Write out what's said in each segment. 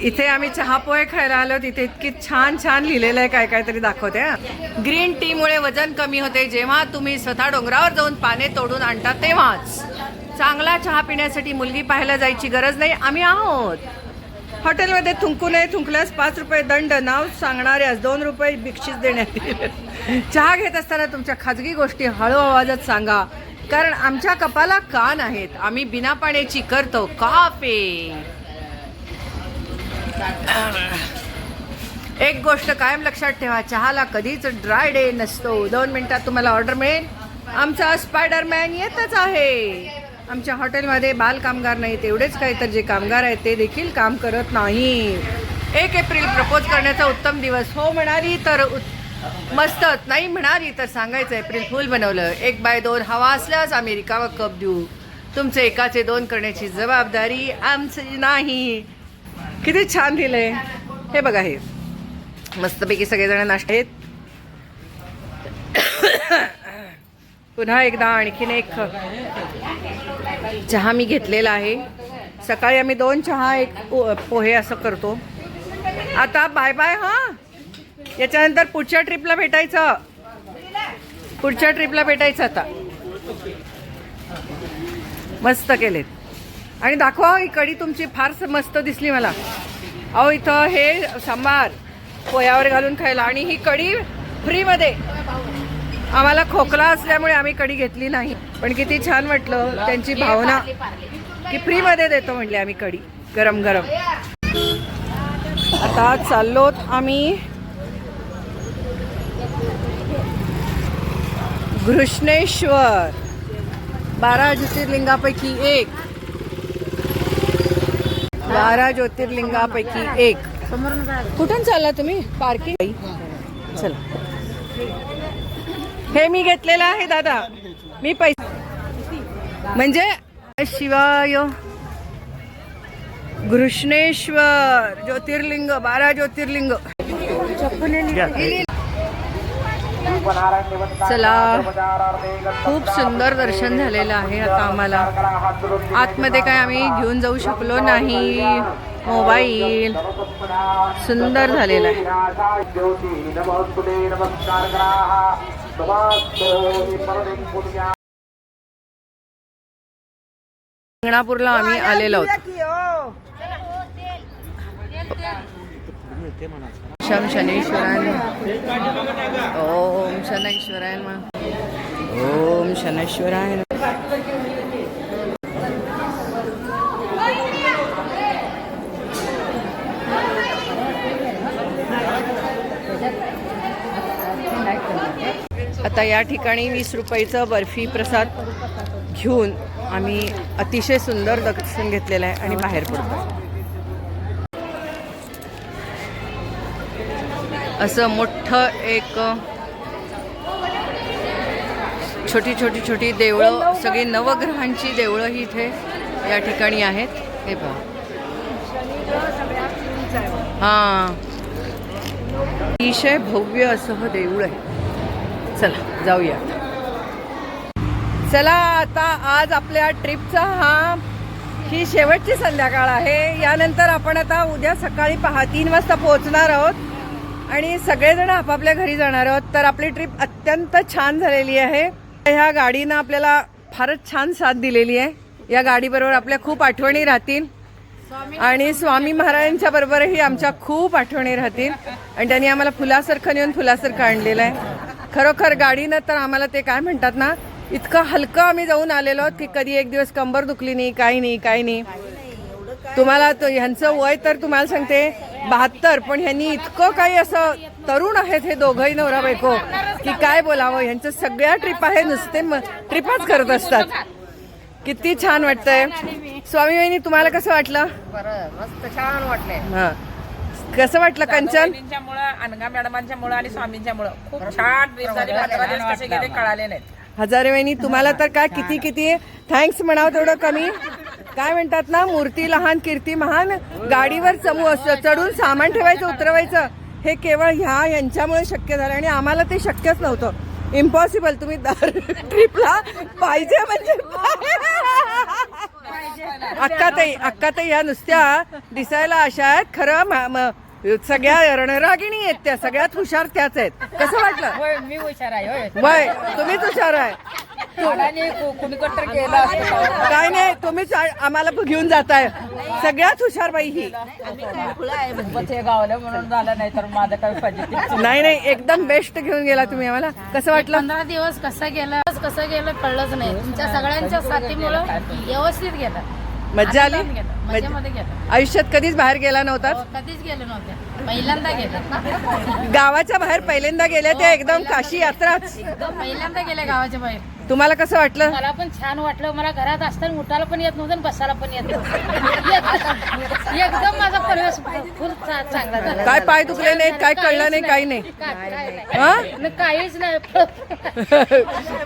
इथे आम्ही चहा पोहे खायला आलो. तिथे इतकी छान छान लिहिलेलं आहे, काय काय तरी दाखवते. ग्रीन टी मुळे वजन कमी होते. जेव्हा तुम्ही स्वतः डोंगरावर जाऊन पाने तोडून आणता तेव्हाच. चांगला चहा पिण्यासाठी मुलगी पाहायला जायची गरज नाही, आम्ही आहोत. हॉटेलमध्ये थुंकू नये, थुंकल्यास 5 रुपये दंड, नाव सांगणाऱ्यास 2 रुपये बक्षीस देण्यात येईल. चहा घेत असताना तुमच्या खाजगी गोष्टी हळू आवाजात सांगा, कारण आमच्या कपाला कान आहेत. आम्ही बिना पाण्याची करतो काफे. एक गोष्ट कायम लक्षात ठेवा, चहाला कधीच ड्राय डे नसतो. 2 मिनिटात तुम्हाला ऑर्डर मिळेल. आमचा स्पायडरमॅन येतच आहे. आमच्या हॉटेलमध्ये बाल कामगार नाही, तेवढेच काय तर जे कामगार आहेत ते देखील काम करत नाही. 1 एप्रिल प्रपोज करण्याचा उत्तम दिवस. हो म्हणाली तर मस्तच, नाही म्हणाली तर सांगायचं एप्रिल फुल बनवलं. 1/2 हवा असल्यास आम्ही रिकामा कप देऊ. तुमचे एकाचे 2 करण्याची जबाबदारी आमची नाही. किती छान लिहिलंय हे बघा. हे मस्तपैकी सगळेजण नाश्ते आहेत. पुन्हा एकदा आणखीन एक चहा मी घेतलेला आहे. सकाळी आम्ही 2 चहा 1 पोहे असं करतो. आता बाय बाय. हां, याच्यानंतर पुढच्या ट्रिपला भेटायचं. आता मस्त केलेत. आणि दाखवा ही कढी तुमची फार मस्त दिसली मला. अहो इथं हे सांबार पोह्यावर घालून खायला, आणि ही कढी फ्रीमध्ये. आम्हाला खोकला असल्यामुळे आम्ही कढी घेतली नाही, पण किती छान वाटलं त्यांची भावना की फ्रीमध्ये देतो म्हणले आम्ही कढी गरम गरम. आता चाललोत आम्ही घृष्णेश्वर, 12 ज्योतिर्लिंगापैकी एक. 12 ज्योतिर्लिंगापैकी एक. कुठून चालला तुम्ही? पार्किंग. चला, हे मी घेतलेलं आहे दादा. मी पैसे म्हणजे शिवाय घृष्णेश्वर ज्योतिर्लिंग, 12 ज्योतिर्लिंग. चला, खूप सुंदर दर्शन झालेलं आहे. आता आम्हाला आतमध्ये काय आम्ही घेऊन जाऊ शकलो नाही. मोबाईल सुंदर झालेला आहे. गंगणापूरला आम्ही आलेलो आहोत. शम शनेश्वराय, ओम शनेश्वराय, ओम शनेश्वराय. आता या ठिकाणी 20 रुपयाचं बर्फी प्रसाद घेऊन आम्ही अतिशय सुंदर दर्शन घेतलेलं आहे आणि बाहेर पडतो. असं मोठं एक छोटी देवळं, सगळी नवग्रहांची देवळं ही इथे या ठिकाणी आहेत. हे पहा. हां, अतिशय भव्य असं देऊळ आहे. चला जाऊया. चला, आता आज आपल्या ट्रिपचा ही शेवटची संध्याकाळ आहे. यानंतर आपण आता उद्या सकाळी 3 वाजता पोहोचणार आहोत आणि सगळेजण आपापल्या घरी जाणार आहोत. तर आपली ट्रिप अत्यंत छान झालेली आहे. ह्या गाडीनं आपल्याला फारच छान साथ दिलेली आहे. या गाडीबरोबर आपल्या खूप आठवणी राहतील आणि स्वामी महाराजांच्या बरोबरही आमच्या खूप आठवणी राहतील. आणि त्यांनी आम्हाला फुलासारखं नेऊन फुलासारखं आणलेलं आहे. खरोखर गाडीनं तर आम्हाला ते काय म्हणतात ना, इतकं हलकं आम्ही जाऊन आलेलो की कधी एक दिवस कंबर दुखली नाही, काही नाही. तुम्हाला तो ह्यांचं वय तर तुम्हाला सांगते 72, पण ह्यांनी इतकं काही असं तरुण आहेत हे दोघंही नवरा बायको की काय बोलावं. ह्यांचं सगळ्या ट्रिप आहे, नुसते ट्रिपच करत असतात. किती छान वाटतंय. स्वामी वहिनी, तुम्हाला कसं वाटलं? मस्त छान वाटलंय. हां, कसं वाटलं कंचन? अनघा मॅडमांच्या मुळे आणि स्वामींच्या मुळे खूप छान ट्रिप झाली. 15 दिवस कसे गेले कळाले नाहीत. हजारे वहिनी, तुम्हाला तर काय किती थँक्स म्हणावं तेवढं कमी. काय म्हणतात ना, मूर्ती लहान कीर्ती महान. गाडीवर चढून सामान ठेवायचं, उतरवायचं हे केवळ यांच्यामुळे शक्य झालं आणि आम्हाला ते शक्यच नव्हतं. इम्पॉसिबल. तुम्ही दर ट्रिपला पाहिजे म्हणजे अक्काताई ह्या नुसत्या दिसायला अशा आहेत, खरं सगळ्या रणरागिणी आहेत त्या, सगळ्यात हुशार त्याच आहेत. कसं वाटलं? होय, मी हुशार आहे. होय, वय तुम्हीच हुशार आहे. आणि कुणीकडे तर गेलं असतं. काय नाही, तुम्हीच आम्हाला घेऊन जाताय. सगळ्यात हुशार बाई ही. हे गावलं म्हणून झालं, नाही तर माझं काय पाहिजे. नाही नाही, एकदम बेस्ट घेऊन गेला तुम्ही आम्हाला. कसं वाटलं? 15 दिवस कसं गेलं कळलंच नाही. तुमच्या सगळ्यांच्या साथीमुळं व्यवस्थित गेलं. मज्जा आली? मजेमध्ये गेलं. आयुष्यात कधीच बाहेर गेला नव्हता? कधीच गेलो नव्हते, पहिल्यांदा गेलं. गावाच्या बाहेर पहिल्यांदा गेल्या त्या, एकदम काशी यात्राच. पहिल्यांदा गेले गावाच्या बाहेर. तुम्हाला कसं वाटलं? मला पण छान वाटलं. मला घरात असताना उठायला पण येत नव्हतं आणि बसायला पण येत नव्हतं. एकदम माझा परिवेश फुल चांगला झाला. काय पाय दुखले नाहीत, काय कळलं नाही, काही नाही? हा? काहीच नाही.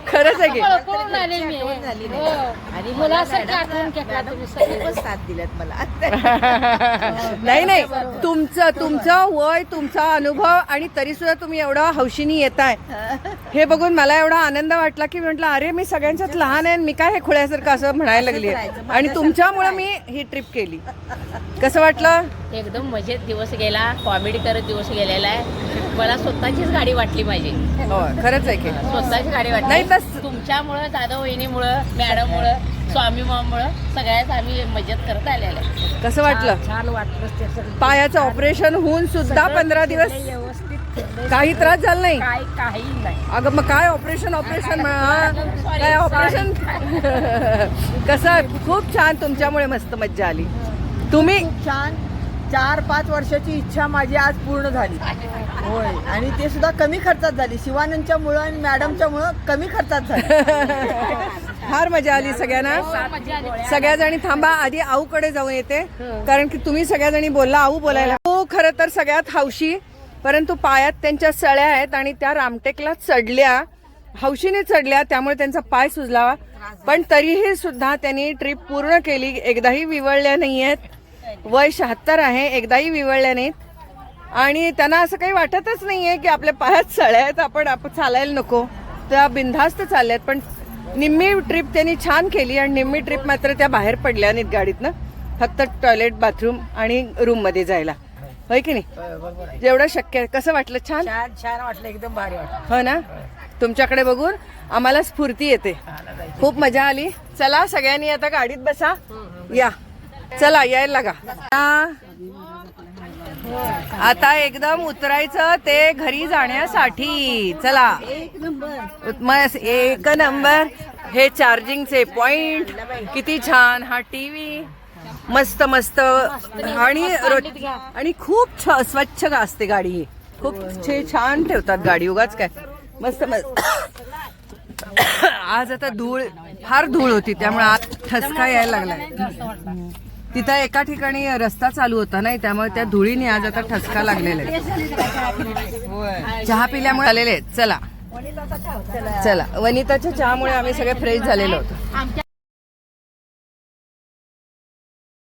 खरंच आहे की? पळून आले मी. हो. आणि मुलासारखं आठवण केला तुम्ही सगळे. साथ दिल्यात मला. नाही नाही, तुमचं वय, तुमचा अनुभव, आणि तरी सुद्धा तुम्ही एवढा हौशीनी येताय हे बघून मला एवढा आनंद वाटला की म्हटलं अरे मी सगळ्यांच्यात लहान आहे, मी काय हे खुळ्यासारखं असं म्हणायला लागली. आणि तुमच्यामुळे मी ही ट्रिप केली. कसं वाटलं? एकदम मजेत दिवस गेला. कॉमेडी करत दिवस गेलेला आहे. मला स्वतःचीच गाडी वाटली पाहिजे. हो, खरंच आहे की? स्वतःची गाडी वाटली. नाही तर तुमच्यामुळं, दादा वहिनीमुळं, मॅडममुळं, स्वामी मामुळं सगळ्याच आम्ही मजेत करत आलेला आहे. कसं वाटलं? छान वाटलं. ते सगळं पायाचं ऑपरेशन होऊन सुद्धा 15 दिवस व्यवस्थित केलंय. काही त्रास झाला नाही? काही नाही. अगं मग काय ऑपरेशन काय ऑपरेशन कसं? खूप छान, तुमच्यामुळे मस्त मज्जा आली. तुम्ही छान. 4-5 वर्षाची इच्छा माझी आज पूर्ण झाली. होय, आणि ते सुद्धा कमी खर्चात झाली. शिवानंदच्या मुळे आणि मॅडमच्या मुळे कमी खर्चात झाली. फार मजा आली सगळ्यांना. सगळ्या जणी थांबा, आधी आऊकडे जाऊन येते, कारण की तुम्ही सगळ्या जणी बोलला, आऊ बोलायला. आऊ खरं तर सगळ्यात हौशी, परंतु पायात त्यांच्या सळ्या आहेत आणि त्या रामटेकला चढल्या, हौशीने चढल्या, त्यामुळे त्यांचा पाय सुजला. पण तरीही सुद्धा त्यांनी ट्रिप पूर्ण केली. एकदाही विवळल्या नाहीयेत. वय 76 आहे, एकदाही विवळल्या नाहीत. आणि त्यांना असं काही वाटतच नाहीये की आपल्या पायात सळ्या आहेत, आपण चालायला नको. त्या बिनधास्त चालल्यात. पण निम्मी ट्रिप त्यांनी छान केली आणि निम्मी ट्रिप मात्र त्या बाहेर पडल्या नाहीत गाडीतनं, फक्त टॉयलेट, बाथरूम आणि रूम मध्ये जायला. होय की नाही? जेवढं शक्य आहे. कसं वाटलं? छान छान वाटलं, एकदम भारी वाटलं. हो ना? तुमच्याकडे बघून आम्हाला स्फूर्ती येते. खूप मजा आली. चला सगळ्यांनी आता गाडीत बसा. या, चला यायला लागा. आता एकदम उतरायचं ते घरी जाण्यासाठी. चला, एक नंबर. हे चार्जिंगचे पॉइंट किती छान. हा टीव्ही मस्त मस्त. आणि खूप स्वच्छ असते गाडी ही. खूप छान ठेवतात गाडी. उगाच काय मस्त मस्त. आज आता फार धूळ होती, त्यामुळे आज ठसका यायला लागलाय. तिथं एका ठिकाणी रस्ता चालू होता नाही, त्यामुळे त्या धुळीने आज आता ठसका लागलेला आहे. चहा पिल्यामुळे आलेले. चला चला, वनिताच्या चहामुळे आम्ही सगळे फ्रेश झालेलो होतो.